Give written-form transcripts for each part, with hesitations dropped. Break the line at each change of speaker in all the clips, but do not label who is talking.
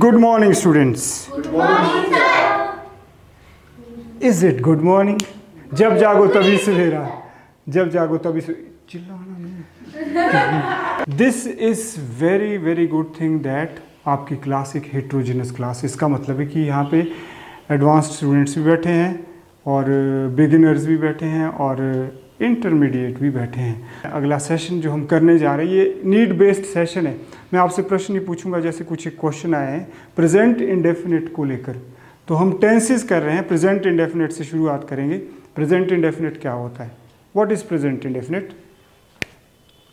Good morning, students.
Good morning, sir.
Is it good morning? जब जागो तभी सवेरा, जब जागो तभी चिल्लाना नहीं. This is very good thing that आपकी क्लास एक हेट्रोजेनस क्लास. इसका मतलब है कि यहाँ पे एडवांस्ड स्टूडेंट्स भी बैठे हैं और बिगिनर्स भी बैठे हैं और इंटरमीडिएट भी बैठे हैं. अगला सेशन जो हम करने जा रहे हैं ये नीड बेस्ड सेशन है. मैं आपसे प्रश्न नहीं पूछूंगा, जैसे कुछ एक क्वेश्चन आए हैं प्रेजेंट इंडेफिनिट को लेकर. तो हम टेंसेस कर रहे हैं, प्रेजेंट इंडेफिनिट से शुरुआत करेंगे. प्रेजेंट इंडेफिनिट क्या होता है? What is present indefinite?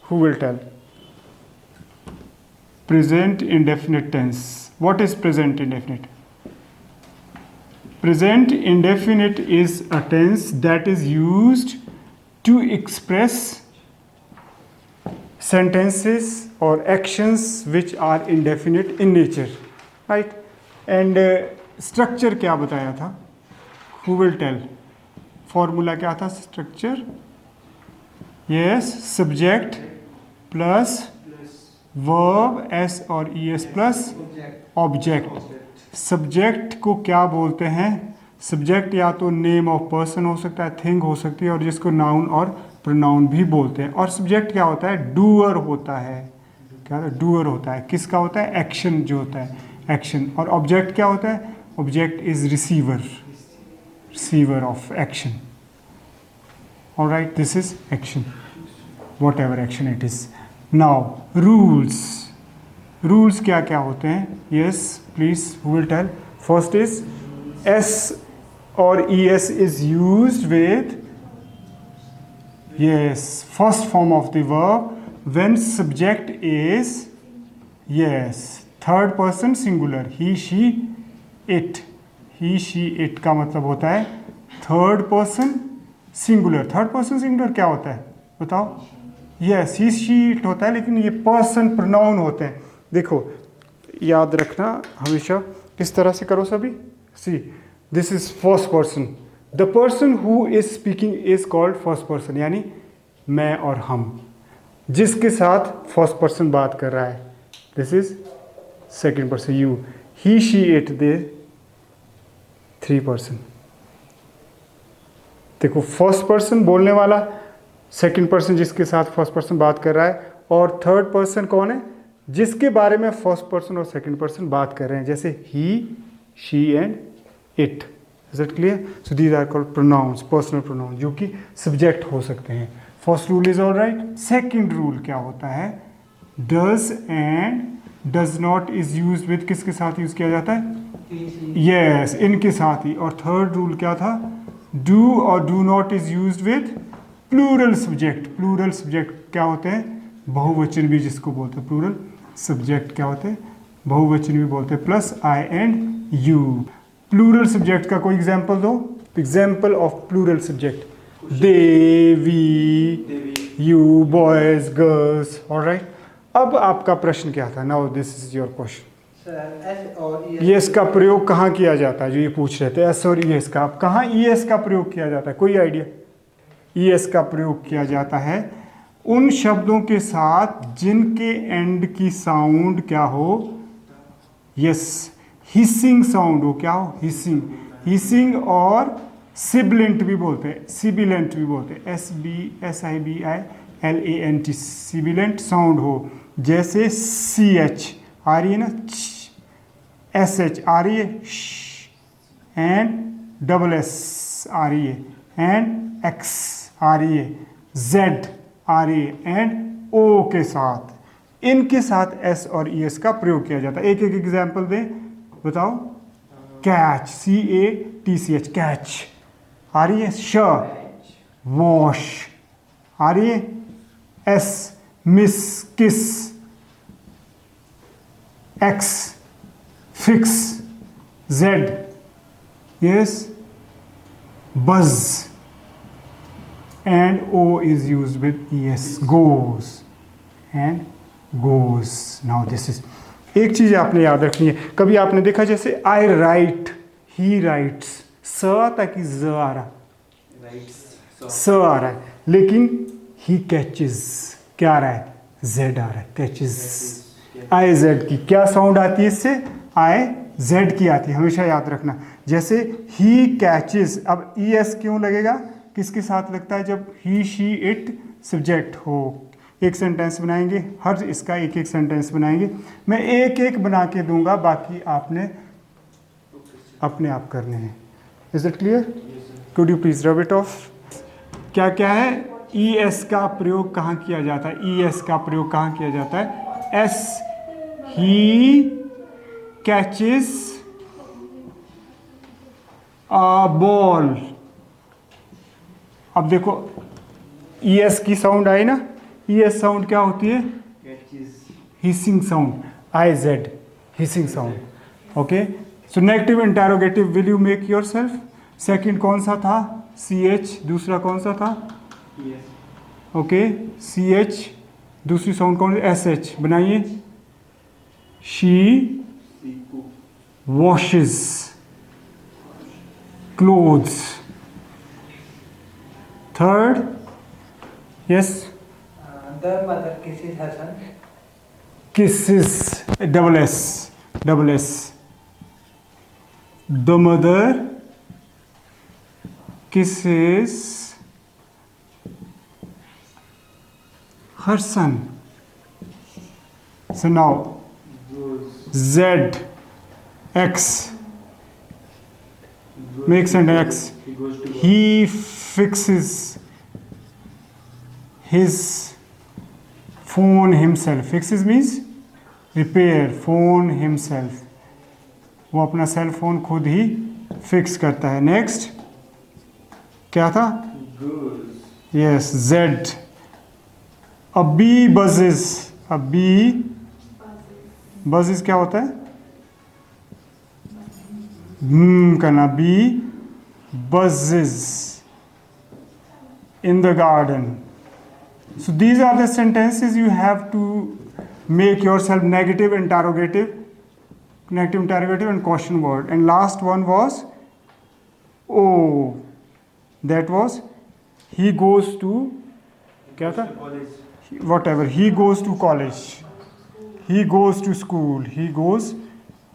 Who will tell? Present indefinite tense. What is present indefinite? Present indefinite is a tense that is used to express sentences or actions which are indefinite in nature, right? And structure क्या बताया था? Who will tell? Formula क्या था? Structure, yes, subject plus verb s और es plus object. Subject को क्या बोलते हैं? सब्जेक्ट या तो नेम ऑफ पर्सन हो सकता है, थिंग हो सकती है, और जिसको नाउन और प्रोनाउन भी बोलते हैं. और सब्जेक्ट क्या होता है? डूअर होता है. क्या होता है? डूअर होता है. किसका होता है? एक्शन जो होता है, एक्शन. और ऑब्जेक्ट क्या होता है? Object is receiver, receiver of action. Alright, this is action, whatever action it is. Now rules. Rules क्या क्या होते हैं? Yes please, who will tell? First is S और es is used with, yes, first form of the verb when subject is, yes, third person singular, he she it. he she it का मतलब होता है third person singular. Third person singular क्या होता है बताओ? Yes, he she it होता है, लेकिन ये पर्सन प्रोनाउन होते हैं. देखो याद रखना हमेशा, किस तरह से करो सभी. See, this is first person. The person who is speaking is called first person, यानी मैं और हम. जिसके साथ फर्स्ट पर्सन बात कर रहा है, this is second person, you. He she it, they three person. देखो, फर्स्ट पर्सन बोलने वाला, सेकेंड पर्सन जिसके साथ फर्स्ट पर्सन बात कर रहा है, और थर्ड पर्सन कौन है? जिसके बारे में फर्स्ट पर्सन और सेकंड पर्सन बात कर रहे हैं, जैसे ही, she and it. Is it clear? So these are called pronouns, personal pronouns, जो कि सब्जेक्ट हो सकते हैं. First rule is all right. Second rule क्या होता है? Does and does not is use with, किसके साथ यूज किया जाता है? यस, इनके साथ ही. और थर्ड रूल क्या था? डू और do not is use with plural subject. Plural subject क्या होते हैं? बहुवचन भी जिसको बोलते हैं. प्लूरल सब्जेक्ट क्या होते हैं? बहुवचन भी बोलते हैं, plus I and you. Plural subject का कोई एग्जांपल दो. Example of plural subject: they, we, you, boys, girls. Alright, अब आपका प्रश्न क्या था? Now this is your question. ES का प्रयोग कहाँ किया जाता है? जो ये पूछ रहे थे, एस और ईएस का. अब कहाँ ईएस का प्रयोग किया जाता है? कोई आइडिया? ईएस का प्रयोग किया जाता है उन शब्दों के साथ जिनके एंड की साउंड क्या हो? यस, हिसिंग साउंड हो. क्या हो? हिसिंग. हिसिंग और सिबिलेंट भी बोलते हैं, सिबिलेंट भी बोलते हैं, SIBILANT. सिबिलेंट साउंड हो, जैसे CH आ रही है ना, SH आ रही है, एंड SS आ रही है, एंड X आ रही है, Z आ रही है, एंड O के साथ, इनके साथ S और ES का प्रयोग किया जाता है. एक एक एग्जाम्पल दें, बताओ. कैच, CATCH, कैच आ रही है. श, वॉश आ रही है. S, मिस, किस. X, fix. Z, यस, बज. And O is used with ES, goes and goes. Now this is, एक चीज आपने याद रखनी है. कभी आपने देखा जैसे I write, he writes, स आता कि ज आ रहा? स आ रहा है, लेकिन he catches क्या आ रहा है? Z आ रहा है, catches. I Z की क्या साउंड आती है इससे? आई जेड की आती है, हमेशा याद रखना। जैसे ही कैचेस, अब ई एस क्यों लगेगा, किसके साथ लगता है, जब ही शी इट सब्जेक्ट हो। एक सेंटेंस बनाएंगे, हर इसका एक एक सेंटेंस बनाएंगे, मैं एक एक बना के दूंगा, बाकी आपने अपने आप करने हैं। Is it clear? Could you please रब इट ऑफ? क्या क्या है, ई एस का प्रयोग कहाँ किया जाता है, ई एस का प्रयोग कहाँ किया जाता है, S, he catches a ball. अब देखो ई एस की साउंड आई ना, ई एस साउंड क्या होती है, hissing sound, I Z hissing sound. Okay, so negative interrogative will you make your self. Second कौन सा था, सी एच, दूसरा कौन सा था, ओके सी एच, दूसरी साउंड कौन, एस एच बनाइए। She washes clothes. Third, yes,
The mother kisses her son.
kisses, double S, double S. The mother kisses her son. So now Z, X, makes an X. He fixes his phone himself. Fixes means repair phone himself. वो अपना cell phone खुद ही fix करता है। Next क्या था, yes Z. अ B बजेस, अ B बजेस क्या होता है, करना, B buzzes in the garden. So these are the sentences you have to make yourself negative interrogative and question word. And last one was oh, that was he goes to, क्या था, whatever, he goes to college, he goes to school, he goes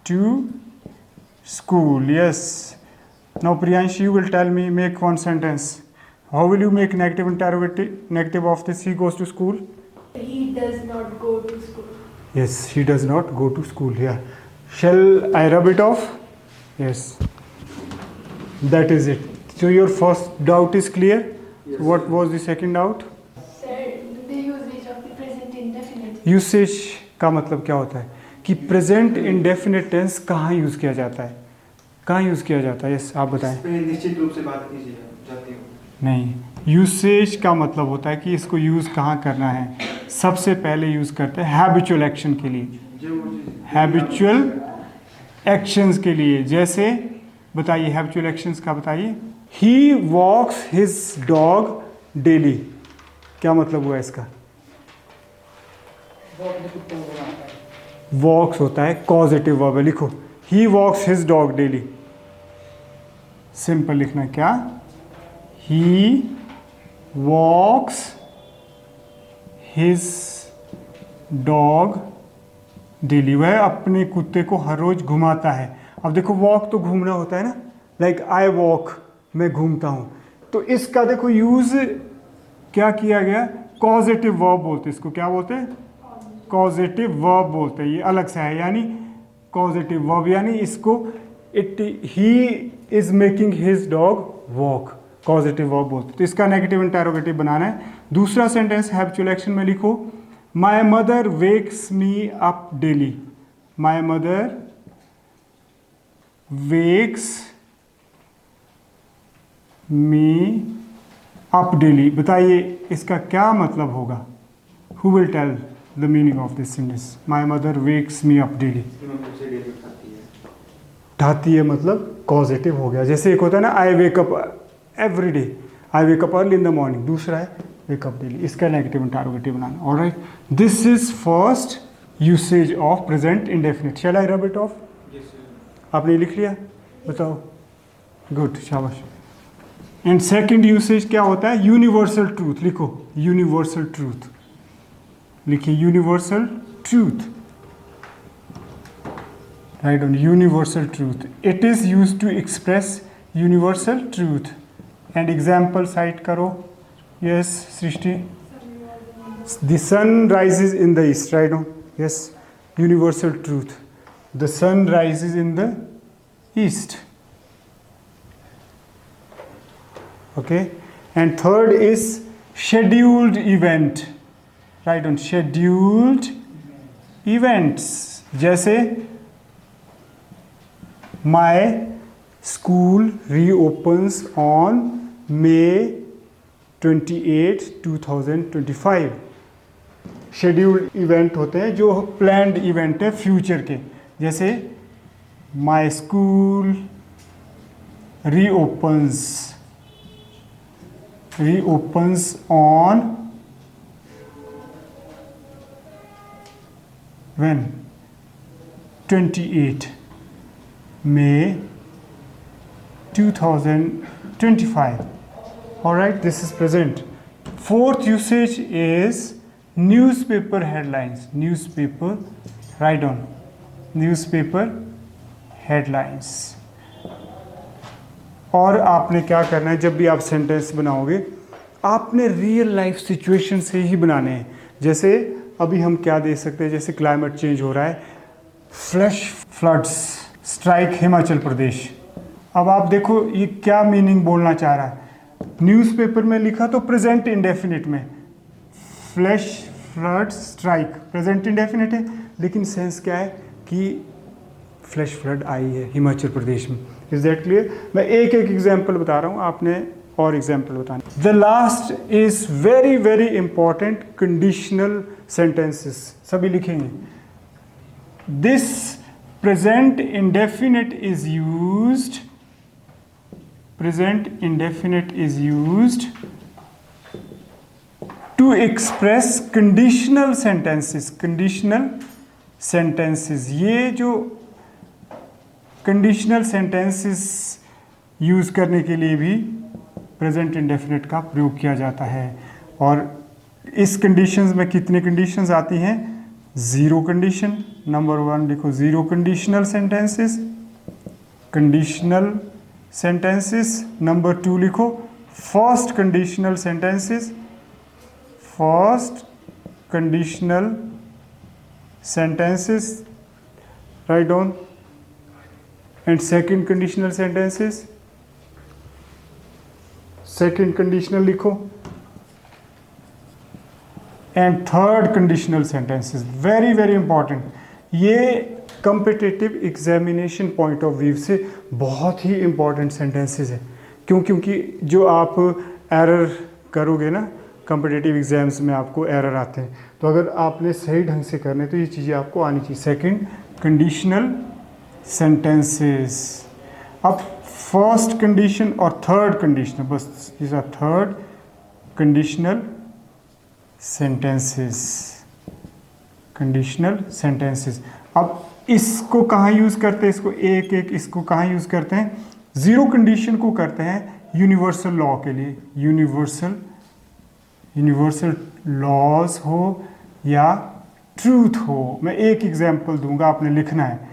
to school. Yes. Now Priyansh, you will tell me, make one sentence. How will you make negative interrogative, negative of this, he goes to school?
He does not go to school.
Yes, he does not go to school. Yeah. Shall I rub it off? Yes. That is it. So your first doubt is clear?
Yes.
What was the second doubt?
Sir, the usage of the present indefinite.
Usage का मतलब क्या होता है कि present indefinite tense कहाँ use किया जाता है, कहाँ यूज़ किया जाता है, यस आप बताएं।
निश्चित रूप से बात की जाती है।
नहीं, यूसेज का मतलब होता है कि इसको यूज़ कहाँ करना है। सबसे पहले यूज़ करते हैं हैबिचुअल एक्शन के लिए, हैबिचुअल एक्शंस के लिए। जैसे बताइए हैबिचुअल एक्शंस का बताइए। ही वॉक्स हिज डॉग डेली, क्या मतलब हुआ इसका, वॉक्स होता है कॉजेटिव वर्ब है, लिखो ही वॉक्स हिज डॉग डेली। सिंपल लिखना क्या, ही वॉक्स हिज डॉग डेली, वह अपने कुत्ते को हर रोज घुमाता है। अब देखो वॉक तो घूमना होता है ना, लाइक आई वॉक, मैं घूमता हूँ। तो इसका देखो यूज क्या किया गया, कॉजेटिव वर्ब बोलते हैं इसको, क्या बोलते हैं, कॉजेटिव वर्ब बोलते हैं। ये अलग से है, यानी कॉजेटिव वर्ब, यानी इसको it he is making his dog walk, causative verb बोलते हैं। तो इसका नेगेटिव इंटेरोगेटिव बनाना है। दूसरा सेंटेंस हैबिचुअल एक्शन में लिखो, my mother wakes me up daily, my mother wakes me up daily. बताइए इसका क्या मतलब होगा, who will tell the meaning of this sentence, my mother wakes me up daily. उठाती है मतलब कॉजेटिव हो गया। जैसे एक होता है ना, I wake up every day, I wake up early in the morning, दूसरा है वेक अप डेली। इसका नेगेटिव इंटेरोगेटिव बनाना। Alright, this is first usage of present indefinite. Shall I rub it of? आपने लिख लिया, बताओ, गुड, शाबाश। And second usage क्या होता है, यूनिवर्सल ट्रूथ। लिखो यूनिवर्सल ट्रूथ, लिखिए universal truth. Write down universal truth. It is used to express universal truth. And example cite karo. Yes, Srishti. The sun rises in the east. Write down. Yes, universal truth. The sun rises in the east. Okay. And third is scheduled event. Write down scheduled events. जैसे my school reopens on May 28, 2025. Scheduled event होते हैं जो planned event है future के, जैसे my school reopens on when 28 May 2025. Alright, this is present. Fourth usage is newspaper headlines. Newspaper, write down. Newspaper headlines. और आपने क्या करना है, जब भी आप सेंटेंस बनाओगे आपने रियल लाइफ सिचुएशन से ही बनाने हैं। जैसे अभी हम क्या दे सकते हैं, जैसे क्लाइमेट चेंज हो रहा है, flash floods strike Himachal Pradesh. अब आप देखो ये क्या मीनिंग बोलना चाह रहा है। न्यूज़पेपर में लिखा तो प्रेजेंट इंडेफिनिट में, flash flood strike present indefinite है, लेकिन सेंस क्या है कि फ्लैश फ्लड आई है हिमाचल प्रदेश में। Is that clear? मैं एक एक एग्जाम्पल बता रहा हूँ, आपने और एग्जाम्पल बताना। The last is very very important, conditional sentences सभी लिखेंगे। This present indefinite is used, present indefinite is used to express conditional sentences. Conditional sentences, ये जो conditional sentences यूज़ करने के लिए भी present indefinite का प्रयोग किया जाता है। और इस conditions में कितने conditions आती हैं? ज़ीरो condition, नंबर 1 लिखो, zero conditional sentences, conditional sentences, number 2 लिखो first conditional sentences, first conditional sentences, write down, and second conditional sentences, second conditional लिखो, and third conditional sentences, very very important। ये competitive examination point of view से बहुत ही important sentences है। क्योंकि जो आप error करोगे ना, कम्पिटिटिव एग्जाम्स में आपको एरर आते हैं, तो अगर आपने सही ढंग से करने तो ये चीज़ें आपको आनी चाहिए। Second conditional sentences. अब फर्स्ट कंडीशन और थर्ड कंडीशनल, बस this are third conditional sentences, conditional sentences. अब इसको कहाँ यूज़ करते हैं, इसको एक एक इसको कहाँ यूज़ करते हैं? ज़ीरो कंडीशन को करते हैं यूनिवर्सल लॉ के लिए। यूनिवर्सल लॉज हो या ट्रूथ हो। मैं एक एग्जांपल दूंगा, आपने लिखना है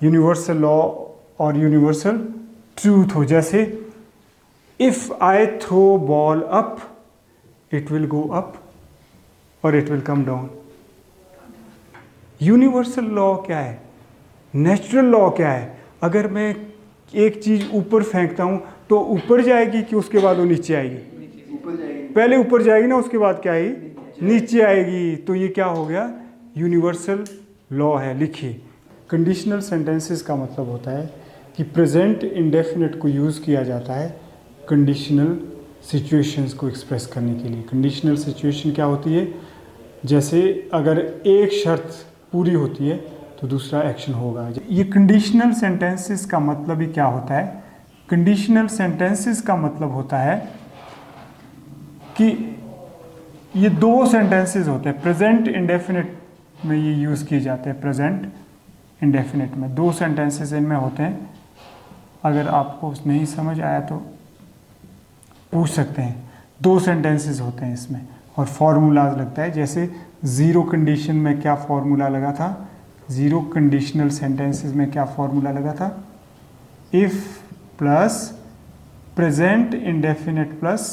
यूनिवर्सल लॉ और यूनिवर्सल ट्रूथ हो। जैसे if I throw ball up it will go up और it will come down. Universal law क्या है? नेचुरल लॉ क्या है? अगर मैं एक चीज़ ऊपर फेंकता हूँ तो ऊपर जाएगी कि उसके बाद वो नीचे आएगी?
ऊपर जाएगी।
पहले ऊपर जाएगी ना, उसके बाद क्या आएगी? नीचे आएगी। तो ये क्या हो गया? यूनिवर्सल लॉ है। लिखिए, कंडीशनल सेंटेंसेस का मतलब होता है कि प्रेजेंट इंडेफिनिट को यूज़ किया जाता है कंडीशनल सिचुएशंस को एक्सप्रेस करने के लिए। कंडीशनल सिचुएशन क्या होती है? जैसे अगर एक शर्त पूरी होती है तो दूसरा एक्शन होगा। ये कंडीशनल सेंटेंसेस का मतलब ही क्या होता है? कंडीशनल सेंटेंसेस का मतलब होता है कि ये दो सेंटेंसेस होते हैं। प्रेजेंट इंडेफिनिट में ये यूज़ किए जाते हैं। प्रेजेंट इंडेफिनिट में दो सेंटेंसेस इनमें होते हैं। अगर आपको नहीं समझ आया तो पूछ सकते हैं। दो सेंटेंसेस होते हैं इसमें और फार्मूलाज लगता है। जैसे ज़ीरो कंडीशन में क्या फार्मूला लगा था? जीरो कंडीशनल सेंटेंसेस में क्या फॉर्मूला लगा था? If plus present indefinite plus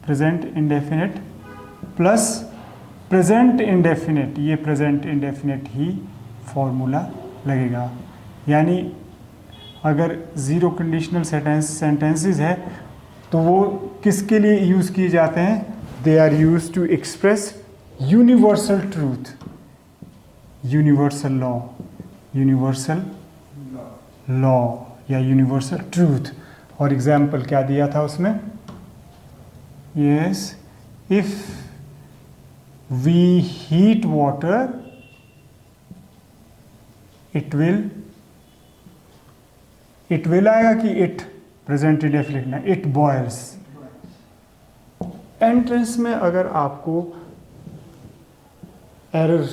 present indefinite plus present indefinite, ये प्रेजेंट इंडेफिनिट ही फॉर्मूला लगेगा। यानी अगर ज़ीरो कंडीशनल सेंटेंसेस है तो वो किसके लिए यूज़ किए जाते हैं? They are use to express universal truth, universal law, universal law या यूनिवर्सल ट्रूथ। और एग्जाम्पल क्या दिया था उसमें? Yes, if we heat water it will आएगा कि it प्रेजेंट इंडेफिनिट ना, it boils। एंट्रेंस में अगर आपको एरर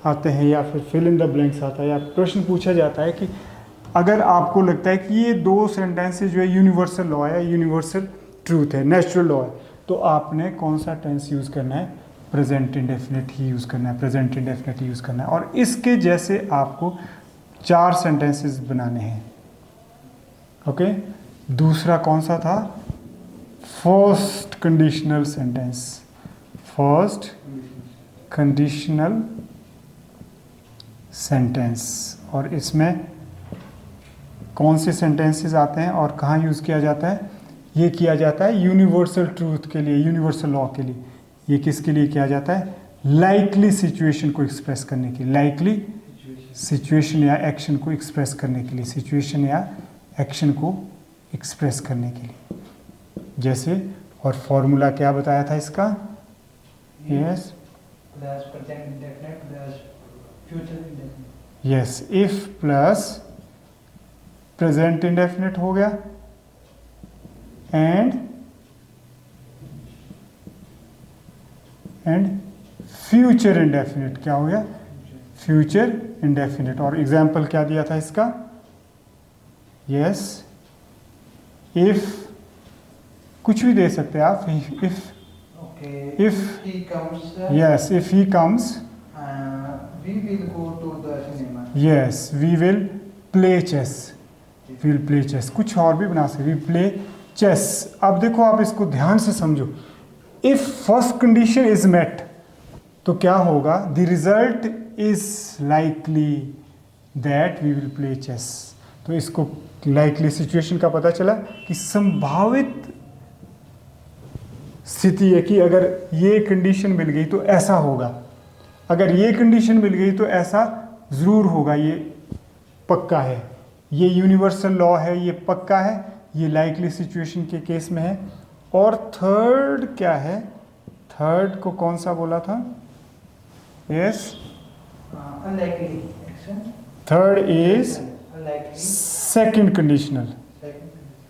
आते हैं या फिर फिल इन द ब्लैंक्स आता है या प्रश्न पूछा जाता है कि अगर आपको लगता है कि ये दो सेंटेंसेस जो है यूनिवर्सल लॉ है, यूनिवर्सल ट्रूथ है, नेचुरल लॉ है, तो आपने कौन सा टेंस यूज़ करना है? प्रेजेंट इंडेफिनिट ही यूज़ करना है, प्रेजेंट इंडेफिनिट यूज़ करना है। और इसके जैसे आपको 4 सेंटेंसेस बनाने हैं। ओके, दूसरा कौन सा था? First conditional sentence, first conditional sentence. और इसमें कौन से सेंटेंसेस आते हैं और कहाँ यूज़ किया जाता है? ये किया जाता है यूनिवर्सल ट्रूथ के लिए, यूनिवर्सल लॉ के लिए। ये किसके लिए किया जाता है? लाइकली सिचुएशन को एक्सप्रेस करने के लिए, लाइकली सिचुएशन या एक्शन को एक्सप्रेस करने के लिए, सिचुएशन या एक्शन को एक्सप्रेस करने के लिए। जैसे, और फॉर्मूला क्या बताया था इसका? Yes, yes, if plus present indefinite हो गया एंड फ्यूचर इंडेफिनिट क्या हो गया? Future indefinite. और एग्जाम्पल क्या दिया था इसका? यस, इफ कुछ भी दे सकते हैं आप। If yes, if he comes
we will go to the cinema।
Yes, we will play chess, we will play chess. कुछ और भी बना सकते, वी प्ले चेस। अब देखो, आप इसको ध्यान से समझो। If first condition is met तो क्या होगा? The result is likely that we will play chess. तो इसको लाइकली सिचुएशन का पता चला कि संभावित स्थिति है कि अगर ये कंडीशन मिल गई तो ऐसा होगा, अगर ये कंडीशन मिल गई तो ऐसा ज़रूर होगा, ये पक्का है, ये यूनिवर्सल लॉ है, ये पक्का है, ये लाइकली सिचुएशन के केस में है। और थर्ड क्या है? थर्ड को कौन सा बोला था? Yes,
unlikely action.
Third is
unlikely
second conditional,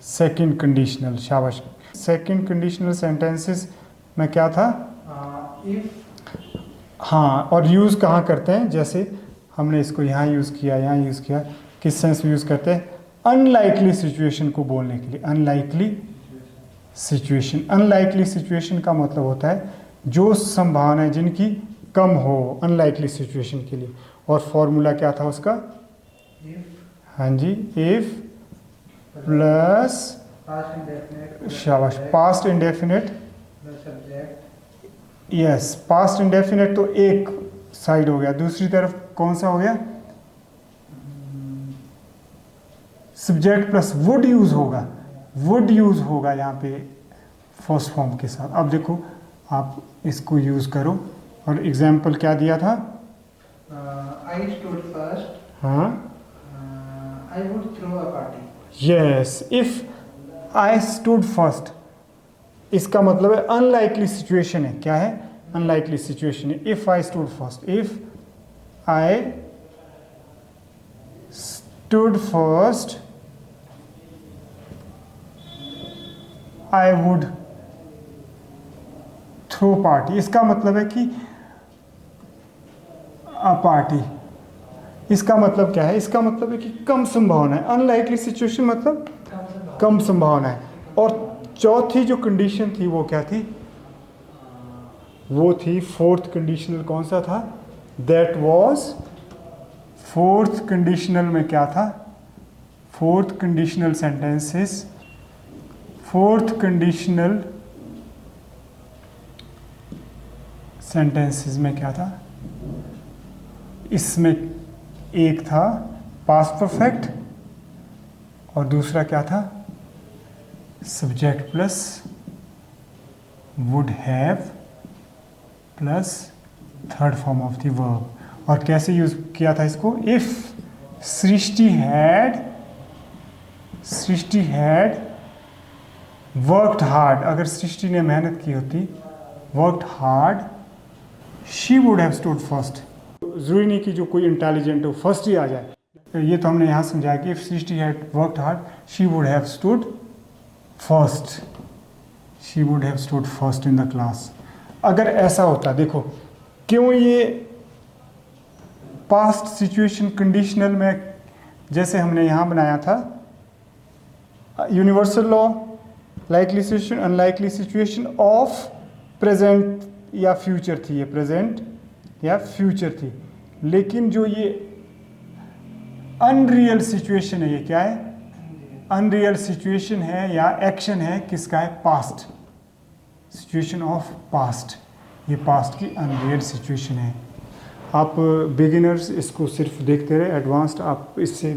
second conditional. शाबाश। सेकंड कंडीशनल सेंटेंसेस में क्या था?
इफ।
हाँ, और यूज़ कहाँ करते हैं? जैसे हमने इसको यहाँ यूज़ किया, यहाँ यूज़ किया। किस सेंस में यूज़ करते हैं? अनलाइकली सिचुएशन को बोलने के लिए। अनलाइकली सिचुएशन, अनलाइकली सिचुएशन का मतलब होता है जो संभावनाएं जिनकी कम हो, अनलाइकली सिचुएशन के लिए। और फॉर्मूला क्या था उसका? हाँ जी, इफ प्लस शाबाश, past indefinite. Yes, past indefinite तो एक साइड हो गया, दूसरी तरफ कौन सा हो गया? सब्जेक्ट प्लस वुड यूज होगा, वुड यूज होगा यहाँ पे फर्स्ट फॉर्म के साथ। अब देखो, आप इसको यूज करो। और एग्जाम्पल क्या दिया था?
I stood first.
हाँ,
I would throw a party.
Yes, if I stood first, इसका मतलब है अनलाइकली सिचुएशन है। क्या है? अनलाइकली सिचुएशन है। If I stood first, if I stood first I would throw party. इसका मतलब है कि पार्टी, इसका मतलब क्या है? इसका मतलब है कि कम संभावना है। अनलाइकली सिचुएशन मतलब कम संभावना है। और चौथी जो कंडीशन थी वो क्या थी? वो थी फोर्थ कंडीशनल। कौन सा था? दैट वॉज फोर्थ कंडीशनल में क्या था, fourth conditional sentences, fourth conditional sentences में क्या था, इसमें एक था पास्ट परफेक्ट और दूसरा क्या था, subject plus would have plus third form of the verb. और कैसे यूज किया था इसको, if Srishti had worked hard, अगर सृष्टि ने मेहनत की होती, worked hard, she would have stood first. जरूरी नहीं कि जो कोई इंटेलिजेंट हो फर्स्ट ही आ जाए, ये तो हमने यहाँ समझाया कि if Srishti had worked hard she would have stood first, she would have stood first in the class. अगर ऐसा होता, देखो क्यों ये पास्ट सिचुएशन कंडीशनल में, जैसे हमने यहाँ बनाया था universal law, likely situation unlikely situation of present या फ्यूचर थी, ये प्रेजेंट या फ्यूचर थी, लेकिन जो ये अनरियल सिचुएशन है, ये क्या है, अनरियल सिचुएशन है या एक्शन है, किसका है, पास्ट, सिचुएशन ऑफ पास्ट, ये पास्ट की अनरियल सिचुएशन है। आप बिगिनर्स इसको सिर्फ देखते रहे, एडवांस्ड आप इससे,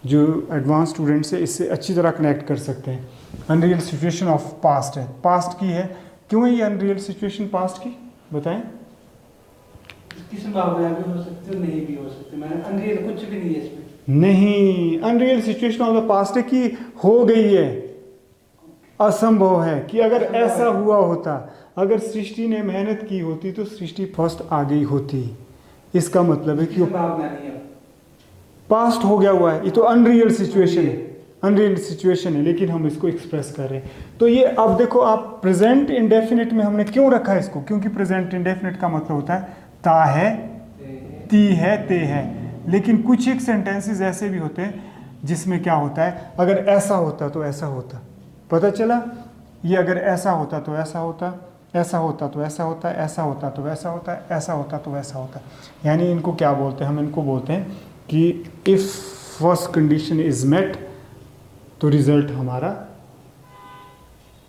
जो एडवांस स्टूडेंट्स है इससे अच्छी तरह कनेक्ट कर सकते हैं। अनरियल सिचुएशन ऑफ पास्ट है, पास्ट की है, क्यों है ये अनरियल सिचुएशन पास्ट की, बताएं।
इसकी संभावना भी हो सकती है, नहीं भी हो सकती, मैंने अनरियल कुछ भी नहीं है इसमें।
नहीं, unreal situation of the past है कि हो गई है, असंभव है कि अगर ऐसा हुआ होता, अगर सृष्टि ने मेहनत की होती तो सृष्टि फर्स्ट आ गई होती, इसका मतलब है कि
संभावना नहीं है,
पास्ट हो गया हुआ है, ये तो अनरियल सिचुएशन है, अनरियल सिचुएशन है, लेकिन हम इसको एक्सप्रेस कर रहे हैं। तो ये अब देखो आप प्रेजेंट इंडेफिनिट में हमने क्यों रखा है इसको, क्योंकि प्रेजेंट इंडेफिनिट का मतलब होता है ता है, ती है, ते है, लेकिन कुछ एक सेंटेंसेस ऐसे भी होते हैं जिसमें क्या होता है, अगर ऐसा होता तो ऐसा होता, पता चला, ये अगर ऐसा होता तो ऐसा होता, ऐसा होता तो ऐसा होता, ऐसा होता तो वैसा होता, ऐसा होता तो वैसा होता। यानी इनको क्या बोलते हैं, हम इनको बोलते हैं कि if first condition is met तो रिजल्ट हमारा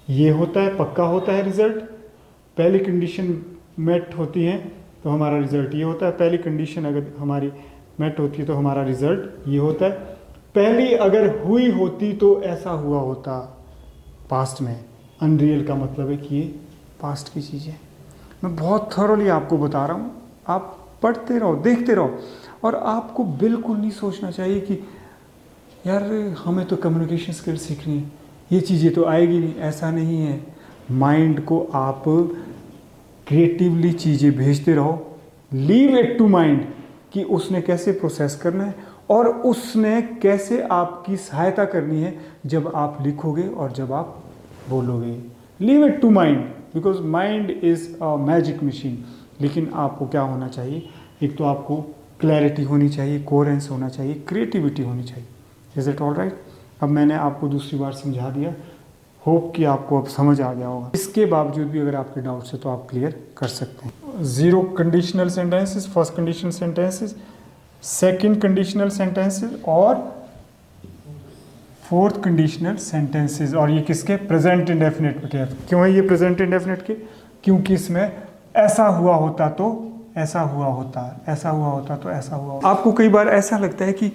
ये होता है, पक्का होता है रिजल्ट। पहली कंडीशन मेट होती है तो हमारा रिजल्ट ये होता है, पहली कंडीशन अगर हमारी मेट होती है तो हमारा रिजल्ट ये होता है, पहली अगर हुई होती तो ऐसा हुआ होता पास्ट में। अनरियल का मतलब है कि ये पास्ट की चीज़ है। मैं बहुत थॉरोली आपको बता रहा हूँ, आप पढ़ते रहो, देखते रहो, और आपको बिल्कुल नहीं सोचना चाहिए कि यार हमें तो कम्युनिकेशन स्किल सीखनी है, ये चीज़ें तो आएगी नहीं, ऐसा नहीं है। माइंड को आप क्रिएटिवली चीज़ें भेजते रहो, लीव इट टू माइंड कि उसने कैसे प्रोसेस करना है और उसने कैसे आपकी सहायता करनी है जब आप लिखोगे और जब आप बोलोगे। Leave it to mind, because mind is a magic machine. लेकिन आपको क्या होना चाहिए, एक तो आपको क्लैरिटी होनी चाहिए, कोहेरेंस होना चाहिए, क्रिएटिविटी होनी चाहिए। Is it all right? अब मैंने आपको दूसरी बार समझा दिया, होप कि आपको अब समझ आ गया होगा। इसके बावजूद भी अगर आपके डाउट्स है तो आप क्लियर कर सकते हैं। Zero conditional sentences, first conditional sentences, second conditional sentences और फोर्थ कंडीशनल सेंटेंसेस। और ये किसके? प्रेजेंट इंडेफिनिट के। क्यों है ये प्रेजेंट इंडेफिनिट के? क्योंकि इसमें ऐसा हुआ होता तो ऐसा हुआ होता, ऐसा हुआ होता तो ऐसा हुआ होता। आपको कई बार ऐसा लगता है कि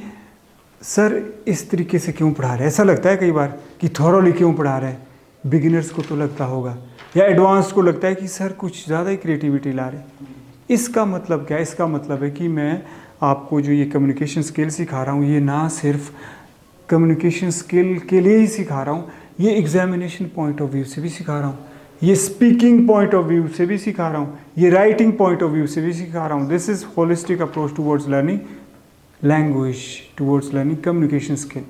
सर इस तरीके से क्यों पढ़ा रहे हैं, ऐसा लगता है कई बार कि थॉरोली क्यों पढ़ा रहे हैं। बिगिनर्स को तो लगता होगा या एडवांस को लगता है कि सर कुछ ज़्यादा ही क्रिएटिविटी ला रहे हैं। इसका मतलब क्या है? इसका मतलब है कि मैं आपको जो ये कम्युनिकेशन स्किल सिखा रहा हूँ, ये ना सिर्फ कम्युनिकेशन स्किल के लिए ही सिखा रहा हूँ, ये एग्जामिनेशन पॉइंट ऑफ व्यू से भी सिखा रहा हूँ, ये स्पीकिंग पॉइंट ऑफ व्यू से भी सिखा रहा हूँ, ये राइटिंग पॉइंट ऑफ व्यू से भी सिखा रहा हूँ। This is holistic approach towards learning language, towards learning communication skill.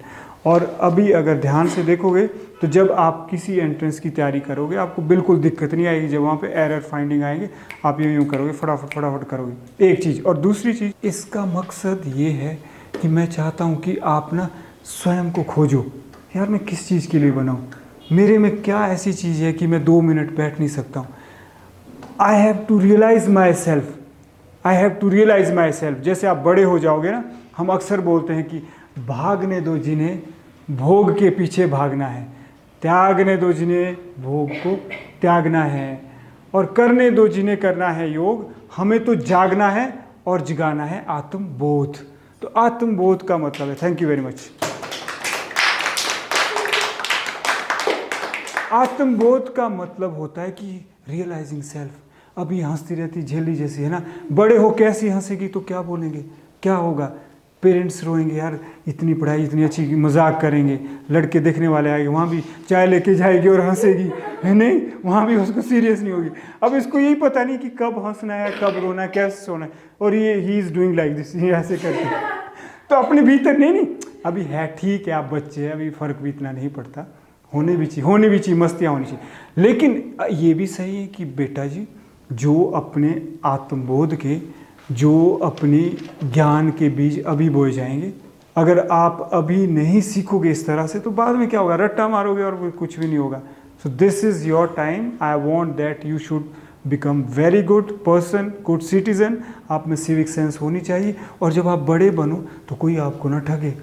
और अभी अगर ध्यान से देखोगे तो जब आप किसी एंट्रेंस की तैयारी करोगे आपको बिल्कुल दिक्कत नहीं आएगी। जब वहाँ पे एरर फाइंडिंग आएंगे आप यूँ करोगे, फटाफट करोगे। एक चीज़। और दूसरी चीज़, इसका मकसद ये है कि मैं चाहता हूँ कि आप ना स्वयं को खोजो, यार मैं किस चीज़ के लिए बनाऊँ, मेरे में क्या ऐसी चीज़ है कि मैं 2 मिनट बैठ नहीं सकता हूँ। I have to realise my self, I have to realise my self. जैसे आप बड़े हो जाओगे ना, हम अक्सर बोलते हैं कि भागने दो जिन्हें भोग के पीछे भागना है, त्यागने दो जिन्हें भोग को त्यागना है, और करने दो जिन्हें करना है योग। हमें तो जागना है और जगाना है आत्मबोध। तो आत्मबोध का मतलब है, थैंक यू वेरी मच। आत्मबोध का मतलब होता है कि रियलाइजिंग सेल्फ। अभी हंसती रहती झेली जैसी है ना, बड़े हो कैसी हंसेगी तो क्या बोलेंगे, क्या होगा, पेरेंट्स रोएंगे, यार इतनी पढ़ाई इतनी अच्छी, मजाक करेंगे, लड़के देखने वाले आएंगे, वहाँ भी चाय लेके जाएगी और हंसेगी, है नहीं, वहाँ भी उसको सीरियस नहीं होगी। अब इसको यही पता नहीं कि कब हंसना है, कब रोना है, कैसे सोना है, और ये he is doing like this, ये ऐसे करके। तो अपने भीतर नहीं अभी है, ठीक है आप बच्चे हैं, अभी फ़र्क भी इतना नहीं पड़ता, होनी भी चाहिए मस्तियाँ होनी चाहिए। लेकिन ये भी सही है कि बेटा जी जो अपने आत्मबोध के, जो अपने ज्ञान के बीज अभी बोए जाएंगे, अगर आप अभी नहीं सीखोगे इस तरह से तो बाद में क्या होगा, रट्टा मारोगे और कुछ भी नहीं होगा। So this is your time. I want that you should become very good person, good citizen. आप में सिविक सेंस होनी चाहिए, और जब आप बड़े बनो तो कोई आपको ना ठगे,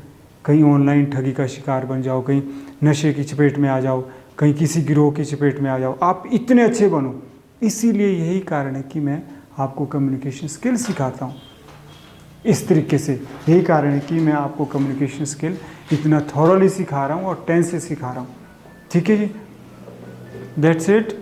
कहीं ऑनलाइन ठगी का शिकार बन जाओ, कहीं नशे की चपेट में आ जाओ, कहीं किसी गिरोह की चपेट में आ जाओ। आप इतने अच्छे बनो। इसीलिए यही कारण है कि मैं आपको कम्युनिकेशन स्किल सिखाता हूँ इस तरीके से। यही कारण है कि मैं आपको कम्युनिकेशन स्किल इतना थॉरली सिखा रहा हूँ और 10 से सिखा रहा हूँ। ठीक है जी, दैट्स इट।